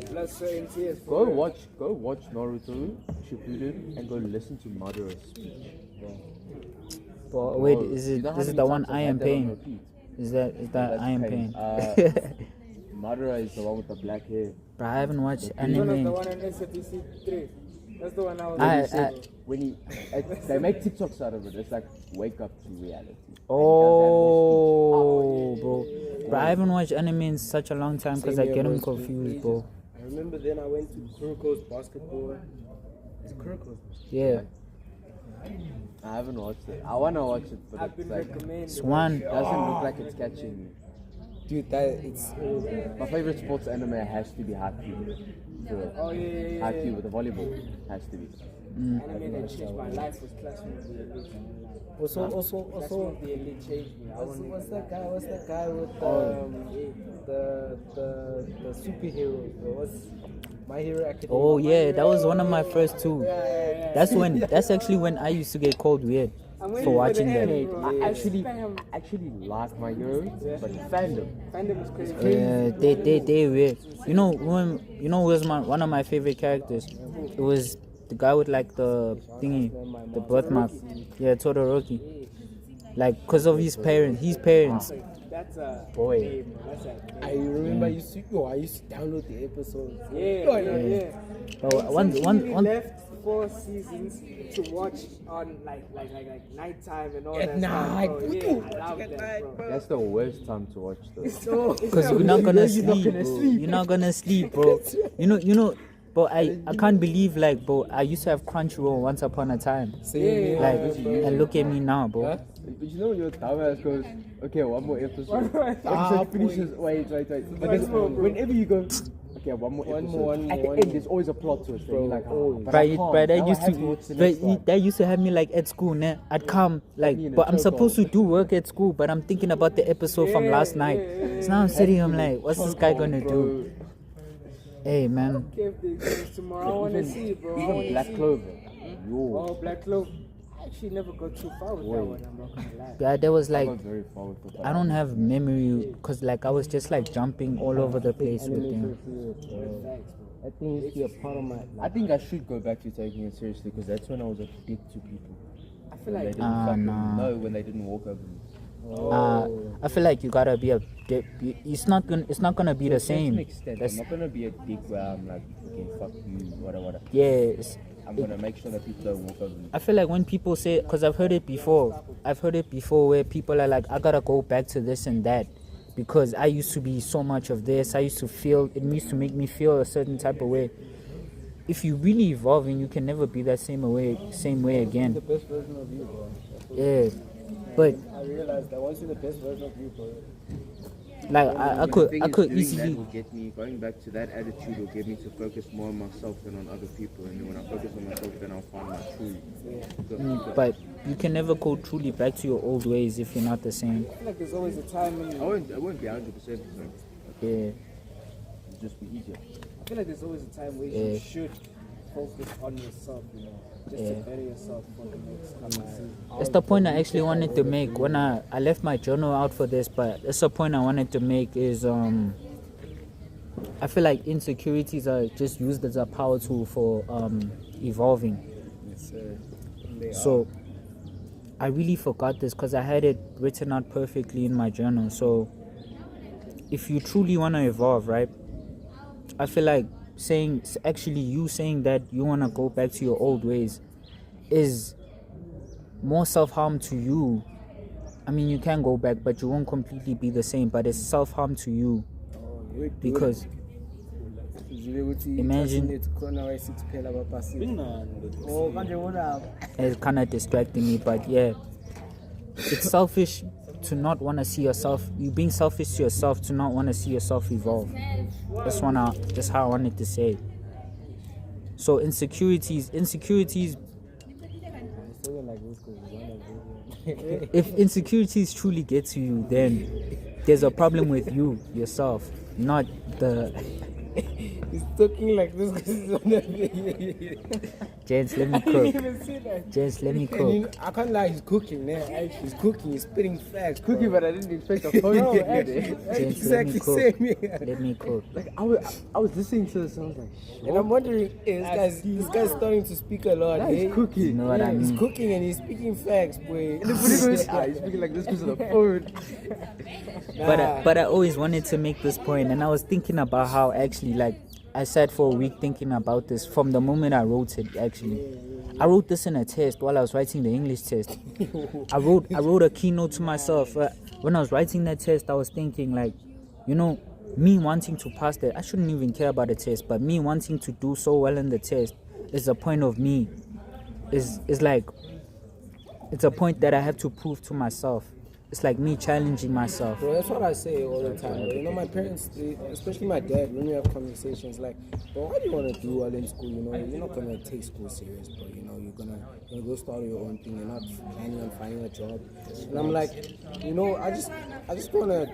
Plus certain tears. Go watch Naruto, Shippuden, and go listen to Madara's speech. But wait, is You it know how is it many the one times I've I had am that on paying? repeat? Is that That's I am paying? Madara is the one with the black hair. But I haven't watched One of the anime. one in SFTC 3. That's the one I was. They make TikToks out of it. It's like wake up to reality. Oh, bro. But I haven't watched anime in such a long time because I get them confused, bro. I remember then I went to Kuroko's basketball. It's Kuroko's. Yeah. I haven't watched it. I wanna watch it, but I've it's been like recommended. Swan. doesn't look like it's catching me. Dude, it's. My favorite sports anime has to be Haikyuu. Oh yeah. Haikyuu with the volleyball has to be. Anime that changed my life was Classroom of the Elite. Also, Classroom of the Elite changed me. what's that guy with the superheroes? Bro? What's My Hero Academia? Oh yeah, that was one of my first two. That's actually when I used to get called weird for watching that. I actually like my heroes, but fandom. Fandom is crazy. They weird. You know who was one of my favorite characters? It was the guy with like the thingy, the birthmark. Yeah, Todoroki. Like, cause of his parents. That's a Boy. I remember I used to download the episodes. Yeah. But one left 4 seasons to watch on like nighttime and all that night. stuff. Bro. Yeah, I love that, bro. That's the worst time to watch those. Because you're not gonna sleep, bro. You're not gonna sleep, bro. You know. But I can't believe, like, bro, I used to have Crunchyroll once upon a time. Like, and look at me now, bro. But you know your dumbass goes, okay, one more episode. Episode finishes. Wait. But then whenever you go, okay, one more episode. At the end, there's always a plot twist. And you're like, oh, But that used to have me like at school, nah. I'd come like, but I'm supposed to do work at school, but I'm thinking about the episode from last night. So now I'm sitting, I'm like, what's this guy gonna do? Hey man. Tomorrow I wanna see, bro. Even Black Clover. Oh, Black Clover. I actually never go too far with that one. I'm not gonna lie. Yeah, there was like, I got very far with that. I don't have memory, cause like I was just like jumping all over the place with them. I think it's a part of my. I think I should go back to taking it seriously because that's when I was a dick to people. I feel They like didn't fucking nah. know when they didn't walk over me. I feel like you gotta be it's not gonna be the To a certain same. extent, That's- I'm not gonna be a dick where I'm like, okay, fuck you, whatever. Yes. I'm gonna make sure that people don't walk over me. I feel like when people say, because I've heard it before where people are like, I gotta go back to this and that because I used to be so much of this. I used to feel, it used to make me feel a certain type of way. If you really evolving, you can never be that same way again. The best version of you, bro. Yeah, but I realized that once you're the best version of you, bro. like I could That easily. will get me going back to that attitude will get me to focus more on myself than on other people, and then when I focus on myself, then I'll find my true. But you can never go truly back to your old ways if you're not the same. I feel like there's always a time when I won't be 100%. Yeah. It'll just be easier. I feel like there's always a time where Yeah. you should focus on yourself, you know, just to better yourself for the next coming season. That's the point I actually wanted to make when I left my journal out for this, but that's the point I wanted to make is I feel like insecurities are just used as a power tool for evolving. So I really forgot this because I had it written out perfectly in my journal. So if you truly want to evolve, right, I feel like saying that you want to go back to your old ways is more self-harm to you. I mean, you can go back, but you won't completely be the same, but it's self-harm to you because imagine it's kind of distracting me, but yeah, it's selfish to not want to see yourself, you being selfish to yourself to not want to see yourself evolve. That's how I wanted to say. So insecurities if insecurities truly get to you, then there's a problem with you yourself, not the He's talking like this because he's on the Gents, let me I didn't cook. even see that. Gents, let me And you, cook. I can't lie, he's cooking there. Actually, he's cooking. He's spitting facts. Cookie, bro. but I didn't expect a phone No, to get actually, there. Gents, let me Exactly cook. same here. Let me cook. Like I was listening to this, and I was like, And I'm wondering, this guy's starting to speak a lot. nice eh? cookie. You know what I He's mean? cooking and he's speaking facts, boy. He's speaking like this because of the phone. But I always wanted to make this point, and I was thinking about how actually, like, I sat for a week thinking about this from the moment I wrote it. Actually, I wrote this in a test while I was writing the English test. I wrote a keynote to myself. When I was writing that test, I was thinking, like, you know, me wanting to pass that, I shouldn't even care about the test, but me wanting to do so well in the test is a point of me. Is like, it's a point that I have to prove to myself. It's like me challenging myself. Bro, that's what I say all the time. Bro. You know, my parents, especially my dad, when we have conversations like, bro, why do you want to do well in school? You know, you're not going to take school serious, bro. You know, you're gonna go start your own thing. You're not planning on finding a job. And I'm like, you know, I just want to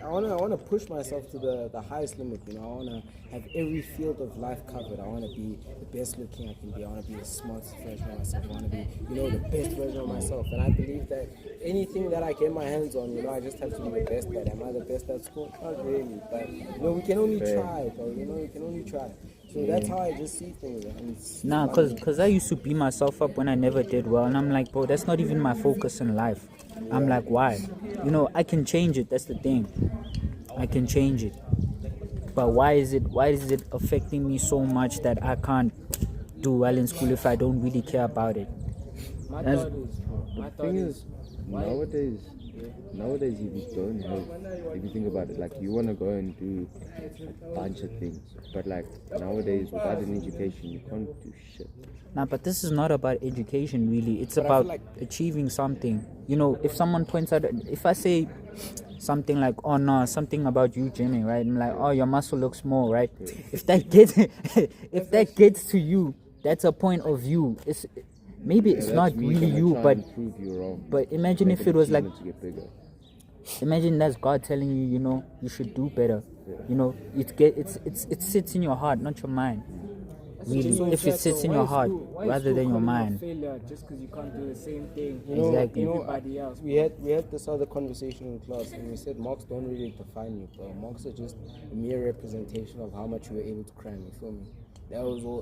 I want to push myself to the highest limit. You know, I want to have every field of life covered. I want to be the best looking I can be. I want to be the smartest version of myself. I want to be, you know, the best version of myself. And I believe that anything that I get my hands on, you know, I just have to be the best at. Am I the best at school? Not really, but you know, we can only try, bro. You know, we can only try. So that's how I just see things. And Nah, cause I used to beat myself up when I never did well, and I'm like, bro, that's not even my focus in life. I'm like, why? You know, I can change it. That's the thing. I can change it. But why is it affecting me so much that I can't do well in school if I don't really care about it? My That's- thought is, The thing is, nowadays, if you think about it, like you want to go and do a bunch of things, but like nowadays, without an education, you can't do shit. Nah, but this is not about education, really. It's But I about feel like- achieving something. You know, if someone points out, if I say something like, oh no, something about you, Jimmy, right? I'm like, oh, your muscle looks small, right? If that gets to you, that's a point of view. Maybe it's That's not me really trying to you, try but and prove you wrong. but imagine Make if an it was like, achievement to get bigger. imagine that's God telling you, you know, you should do better. You know, it sits in your heart, not your mind. Really, So if it that's sits so in why your is heart school- why is rather school than your calling you a mind. failure just because you can't do the same thing Exactly. everybody else. We had this other conversation in class, and we said marks don't really define you, bro. Marks are just a mere representation of how much you were able to cram. You feel me?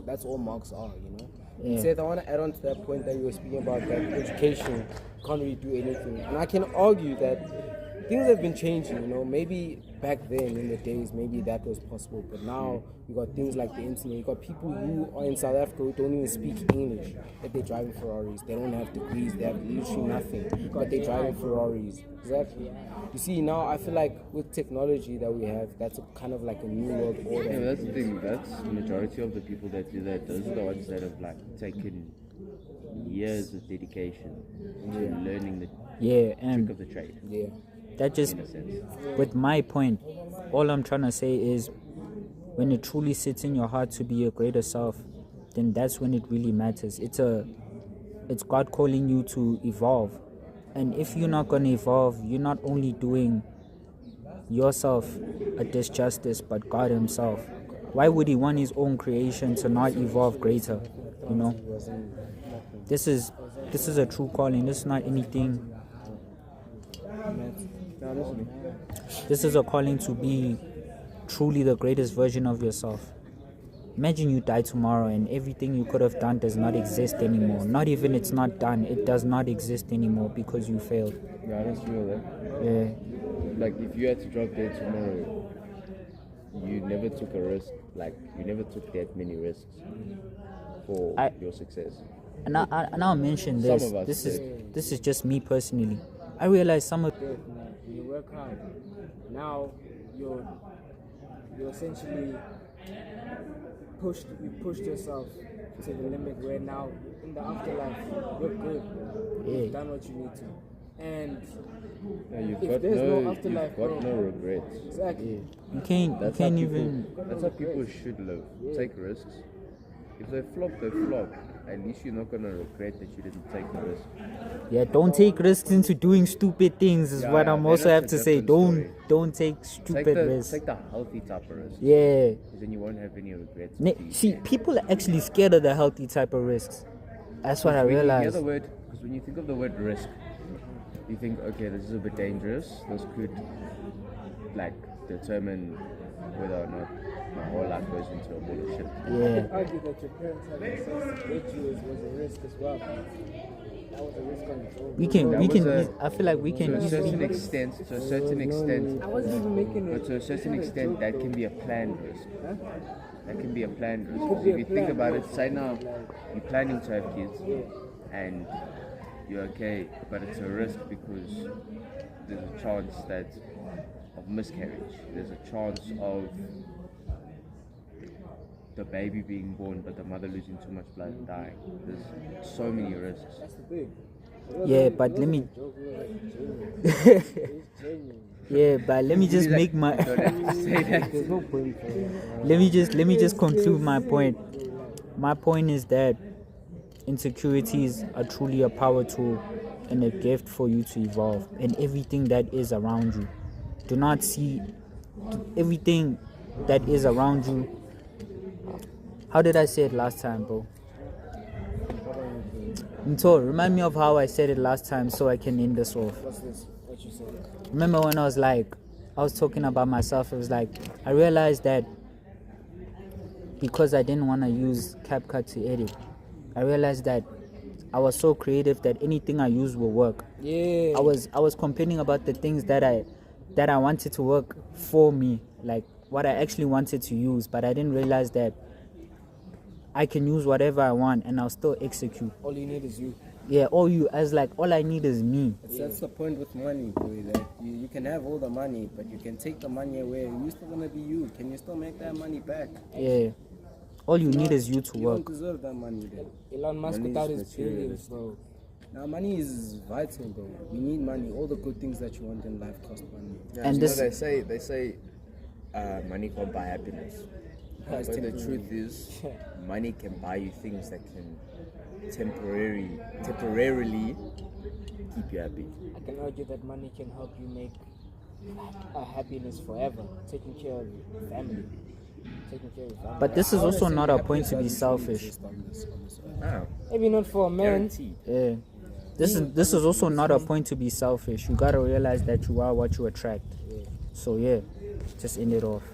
That's all marks are, you know. Yeah. He said, I want to add on to that point that you were speaking about, that education can't really do anything, and I can argue that things have been changing. You know, maybe back then in the days, maybe that was possible, but now you got things like the internet. You got people who are in South Africa who don't even speak English, but they're driving Ferraris. They don't have degrees. They have literally nothing, but they're driving Ferraris. Exactly. You see, now I feel like with technology that we have, that's kind of like a new world order. Yeah, that's the thing. That's the majority of the people that do that. Those are the ones that have like taken years of dedication to learning the Yeah, trick and of the trade. Yeah. that just, In a sense. with my point, all I'm trying to say is, when it truly sits in your heart to be your greater self, then that's when it really matters. It's God calling you to evolve. And if you're not going to evolve, you're not only doing yourself a disjustice, but God himself. Why would he want his own creation to not evolve greater? You know, this is a true calling. This is not anything. This is a calling to be truly the greatest version of yourself. Imagine you die tomorrow and everything you could have done does not exist anymore. Not even it's not done, it does not exist anymore because you failed. Yeah, that's real. Yeah. Like if you had to drop dead tomorrow, you never took a risk. Like you never took that many risks for your success. And I'll mention Some this. of us This is just me personally. I realize some of You work hard. Now you're essentially you pushed yourself to the limit where now in the afterlife you're good. You've done what you need to. And Yeah, you've if got there's no no afterlife, you've got bro, no regrets. exactly. you can't That's how even people. That's how people should live. Take risks, if they flop, they flop. At least you're not gonna regret that you didn't take the risk. Yeah, don't take risks into doing stupid things is what I'm then also have that's a to say. different Don't take stupid risks. Take the healthy type of risk. Yeah. Because then you won't have any regrets. See, people are actually scared of the healthy type of risks. That's what I When you hear realized. the word, because when you think of the word risk, you think, okay, this is a bit dangerous. This could, like, determine whether or not my whole life goes into a bowl of shit. Yeah. Argue that your parents having sex with you was a risk as well. That was a risk on its own. I feel like we can To a certain easily. extent, I wasn't even making it. but to a certain extent, that can be a planned risk. That can be a planned risk. Because be if a you think plan, about yeah. it, say now you're planning to have kids and you're okay, but it's a risk because there's a chance that of miscarriage. There's a chance of the baby being born, but the mother losing too much blood and dying. There's so many risks. That's the thing. Yeah, but let me. Yeah, but let me just make my. Don't have to say that. There's no point for it. let me just conclude my point. My point is that insecurities are truly a power tool and a gift for you to evolve in everything that is around you. Do not see everything that is around you. How did I say it last time, bro? Nto, remind me of how I said it last time so I can end this off. What's this? What you said? Remember when I was talking about myself, it was like, I realized that because I didn't want to use CapCut to edit, I realized that I was so creative that anything I used will work. Yeah. I was complaining about the things that I wanted to work for me, like what I actually wanted to use, but I didn't realize that I can use whatever I want and I'll still execute. All you need is you. Yeah, all I need is me. That's the point with money, boy. That you can have all the money, but you can take the money away. You're still gonna be you. Can you still make that money back? Yeah. All you need is you to You work. don't deserve that money, then. Elon Musk Money without is his billions, bro. Now, money is vital, bro. We need money. All the good things that you want in life cost money. Yeah, And so this- they say money can't buy happiness. But the truth is, money can buy you things that can temporarily keep you happy. I can argue that money can help you make a happiness forever. Taking care of your family. Taking care of your family. But this is also not a point to be selfish. Maybe not for a man. Guaranteed. Yeah. This is also not a point to be selfish. You gotta realize that you are what you attract. So yeah, just end it off.